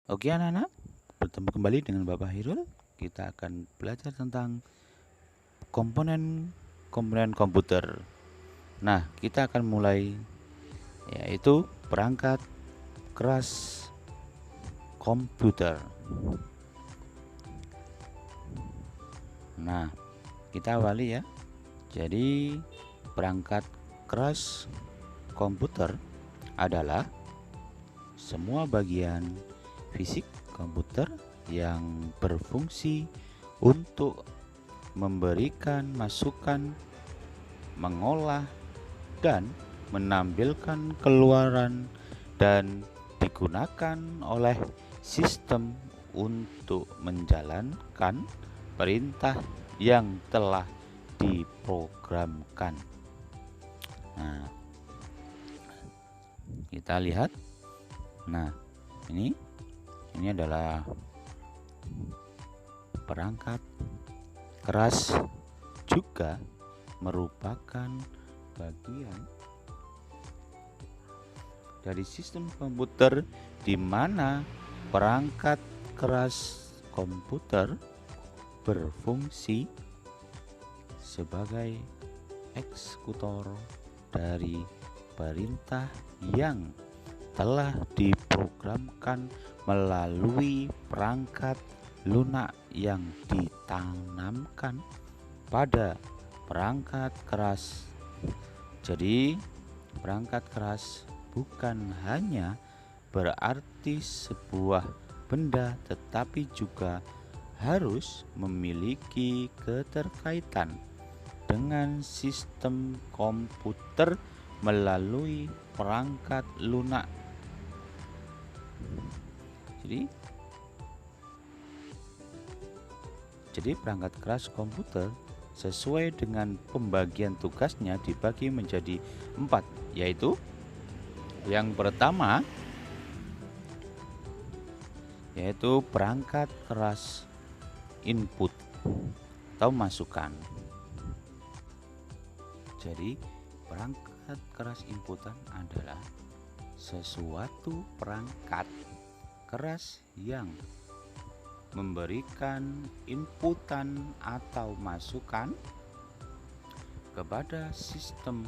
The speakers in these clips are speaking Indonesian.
Oke anak-anak, bertemu kembali dengan Bapak Hirul. Kita akan belajar tentang komponen komputer. Nah, kita akan mulai, yaitu perangkat keras komputer. Nah, kita awali ya. Jadi, perangkat keras komputer adalah semua bagian fisik komputer yang berfungsi untuk memberikan masukan, mengolah, dan menampilkan keluaran dan digunakan oleh sistem untuk menjalankan perintah yang telah diprogramkan. Nah, kita lihat. Nah, ini adalah perangkat keras, juga merupakan bagian dari sistem komputer di mana perangkat keras komputer berfungsi sebagai eksekutor dari perintah yang telah diprogramkan melalui perangkat lunak yang ditanamkan pada perangkat keras. Jadi, perangkat keras bukan hanya berarti sebuah benda, tetapi juga harus memiliki keterkaitan dengan sistem komputer melalui perangkat lunak. Jadi perangkat keras komputer sesuai dengan pembagian tugasnya dibagi menjadi 4, yaitu yang pertama yaitu perangkat keras input atau masukan. Jadi perangkat keras inputan adalah sesuatu perangkat keras yang memberikan inputan atau masukan kepada sistem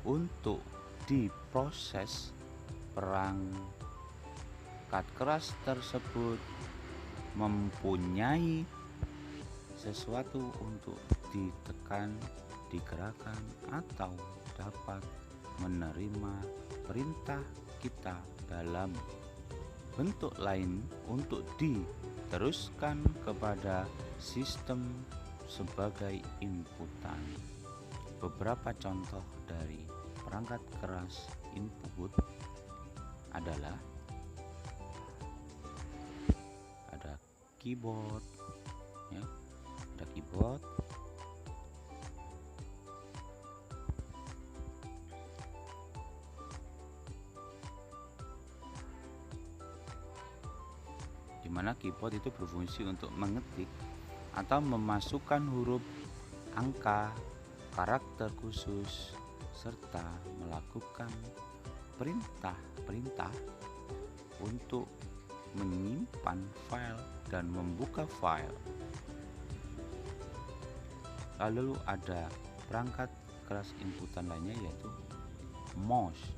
untuk diproses. Perangkat keras tersebut mempunyai sesuatu untuk ditekan, digerakkan, atau dapat menerima perintah kita dalam bentuk lain untuk diteruskan kepada sistem sebagai inputan. Beberapa contoh dari perangkat keras input adalah ada keyboard, ya, ada keyboard, di mana keyboard itu berfungsi untuk mengetik atau memasukkan huruf, angka, karakter khusus, serta melakukan perintah-perintah untuk menyimpan file dan membuka file. Lalu ada perangkat keras inputan lainnya yaitu mouse.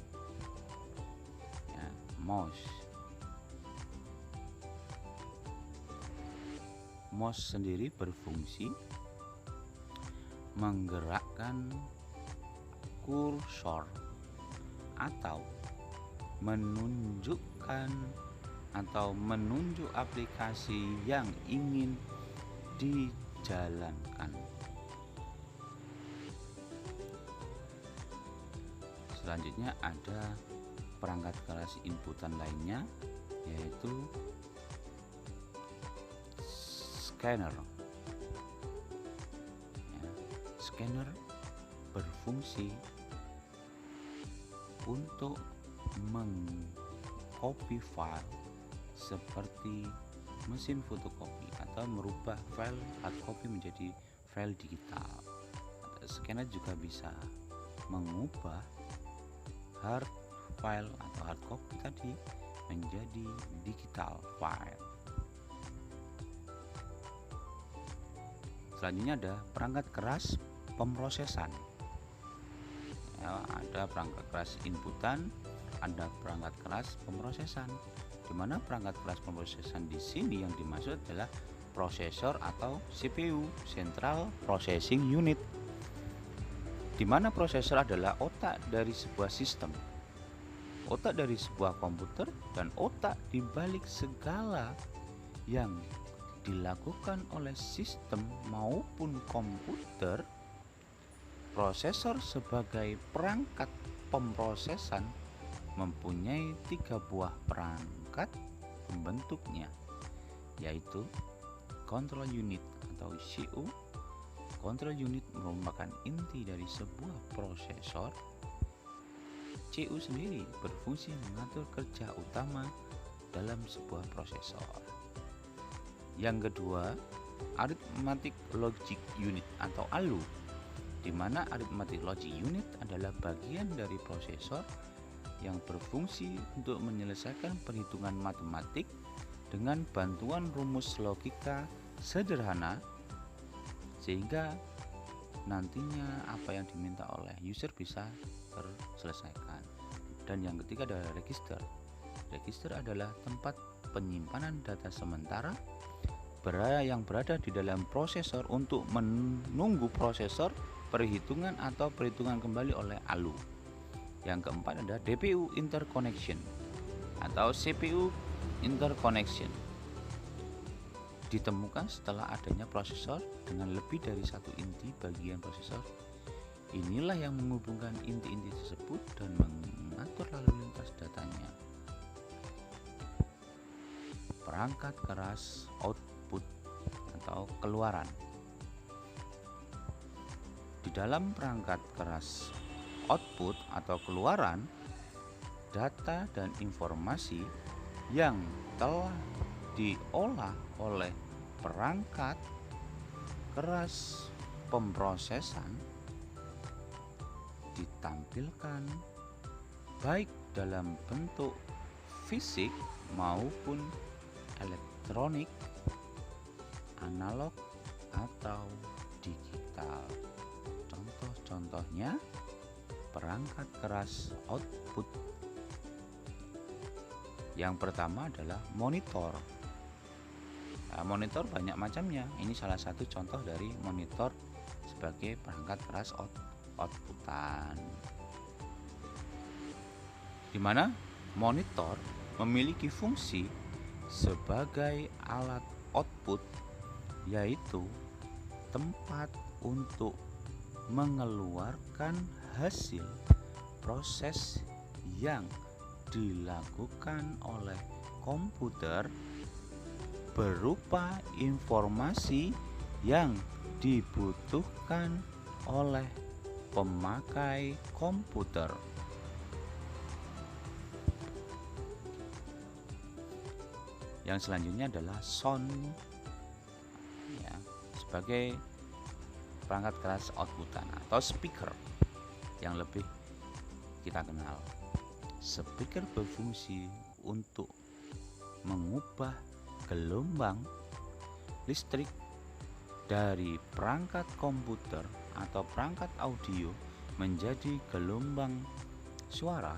Ya, mouse sendiri berfungsi menggerakkan kursor atau menunjukkan atau menunjuk aplikasi yang ingin dijalankan. Selanjutnya ada perangkat keras inputan lainnya yaitu scanner. Ya, scanner berfungsi untuk mengcopy file seperti mesin fotokopi atau merubah file hard copy menjadi file digital. Scanner juga bisa mengubah hard file atau hard copy tadi menjadi digital file. Selanjutnya ada perangkat keras pemrosesan. Ya, ada perangkat keras inputan, ada perangkat keras pemrosesan. Di mana perangkat keras pemrosesan di sini yang dimaksud adalah prosesor atau CPU, Central Processing Unit. Di mana prosesor adalah otak dari sebuah sistem, otak dari sebuah komputer, dan otak di balik segala yang dilakukan oleh sistem maupun komputer. Prosesor sebagai perangkat pemrosesan mempunyai 3 buah perangkat pembentuknya, yaitu control unit atau CPU. Control unit merupakan inti dari sebuah prosesor. CPU sendiri berfungsi mengatur kerja utama dalam sebuah prosesor. Yang kedua, arithmetic logic unit atau ALU, di mana arithmetic logic unit adalah bagian dari prosesor yang berfungsi untuk menyelesaikan perhitungan matematik dengan bantuan rumus logika sederhana, sehingga nantinya apa yang diminta oleh user bisa terselesaikan. Dan yang ketiga adalah register. Register adalah tempat penyimpanan data sementara yang berada di dalam prosesor untuk menunggu prosesor perhitungan atau perhitungan kembali oleh ALU. Yang keempat adalah DPU interconnection atau CPU interconnection. Ditemukan setelah adanya prosesor dengan lebih dari satu inti bagian prosesor. Inilah yang menghubungkan inti-inti tersebut dan mengatur lalu lintas datanya. Perangkat keras output atau keluaran. Di dalam perangkat keras output atau keluaran, data dan informasi yang telah diolah oleh perangkat keras pemrosesan ditampilkan baik dalam bentuk fisik maupun elektronik, analog atau digital. Contoh-contohnya perangkat keras output. Yang pertama adalah monitor. Nah, monitor banyak macamnya. Ini salah satu contoh dari monitor sebagai perangkat keras outputan. Di mana monitor memiliki fungsi sebagai alat output, yaitu tempat untuk mengeluarkan hasil proses yang dilakukan oleh komputer berupa informasi yang dibutuhkan oleh pemakai komputer. Yang selanjutnya adalah sound, ya, sebagai perangkat keras outputan atau speaker yang lebih kita kenal. Speaker berfungsi untuk mengubah gelombang listrik dari perangkat komputer atau perangkat audio menjadi gelombang suara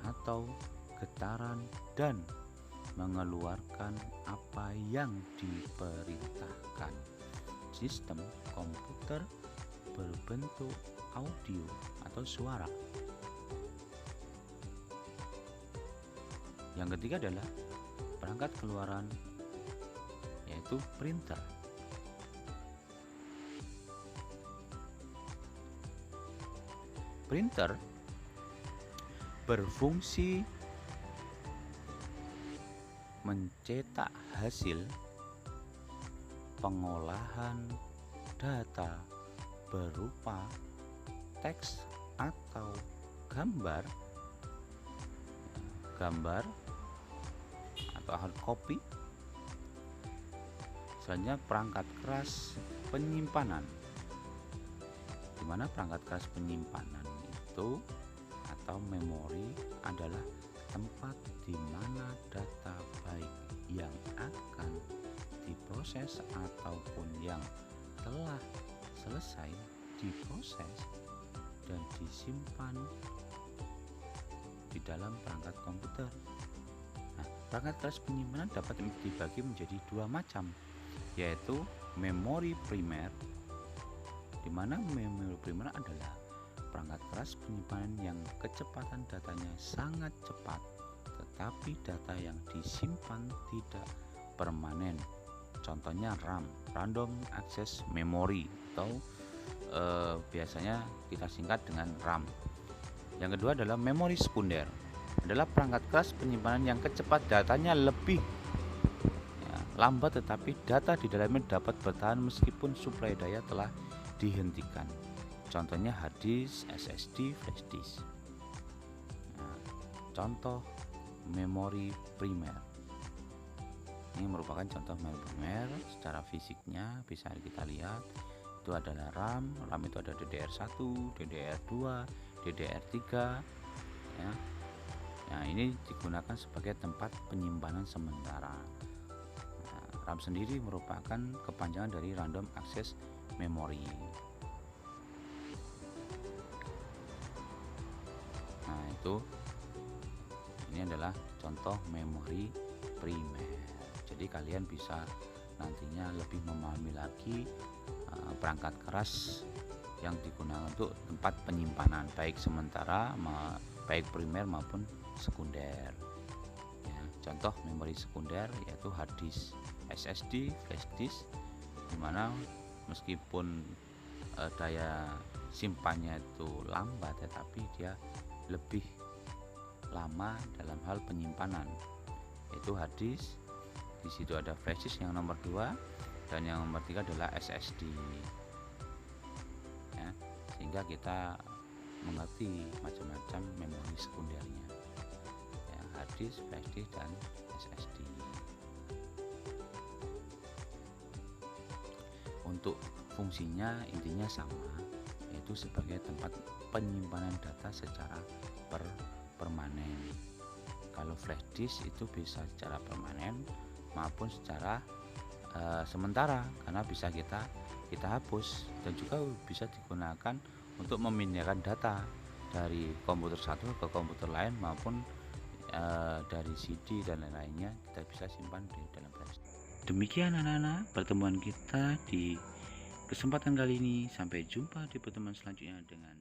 atau getaran dan mengeluarkan apa yang diperintahkan. Sistem komputer berbentuk audio atau suara. Yang ketiga adalah perangkat keluaran, yaitu printer. Printer berfungsi mencetak hasil pengolahan data berupa teks atau gambar atau hard copy. Selanjutnya perangkat keras penyimpanan, di mana perangkat keras penyimpanan itu atau memori adalah tempat di mana data baik yang akan diproses ataupun yang telah selesai diproses dan disimpan di dalam perangkat komputer. Nah, perangkat keras penyimpanan dapat dibagi menjadi dua macam, yaitu memori primer, di mana memori primer adalah perangkat keras penyimpanan yang kecepatan datanya sangat cepat, tetapi data yang disimpan tidak permanen. Contohnya RAM, Random Access Memory, atau biasanya kita singkat dengan RAM. Yang kedua adalah memori sekunder, adalah perangkat keras penyimpanan yang kecepatan datanya lebih lambat, tetapi data di dalamnya dapat bertahan meskipun suplai daya telah dihentikan. Contohnya hard disk, SSD, flash disk. Nah, contoh memori primer. Ini merupakan contoh memori primer. Secara fisiknya bisa kita lihat itu adalah RAM. RAM itu ada DDR1, DDR2, DDR3. Ya. Nah, ini digunakan sebagai tempat penyimpanan sementara. Nah, RAM sendiri merupakan kepanjangan dari Random Access Memory. Nah, ini adalah contoh memori primer. Jadi kalian bisa nantinya lebih memahami lagi perangkat keras yang digunakan untuk tempat penyimpanan baik sementara, baik primer maupun sekunder. Ya, contoh memori sekunder yaitu hard disk, SSD, flash disk, dimana meskipun daya simpannya itu lambat, tetapi dia lebih lama dalam hal penyimpanan, yaitu hard disk. Di situ ada flash disk yang nomor 2, dan yang nomor 3 adalah SSD. Ya, sehingga kita mengerti macam-macam memori sekundernya, ya, hard disk, flash disk, dan SSD. Untuk fungsinya intinya sama, yaitu sebagai tempat penyimpanan data secara permanen. Kalau flash disk itu bisa secara permanen maupun secara sementara, karena bisa kita hapus, dan juga bisa digunakan untuk memindahkan data dari komputer satu ke komputer lain, maupun dari CD dan lain-lainnya kita bisa simpan di dalam flash. Demikian anak-anak pertemuan kita di kesempatan kali ini. Sampai jumpa di pertemuan selanjutnya dengan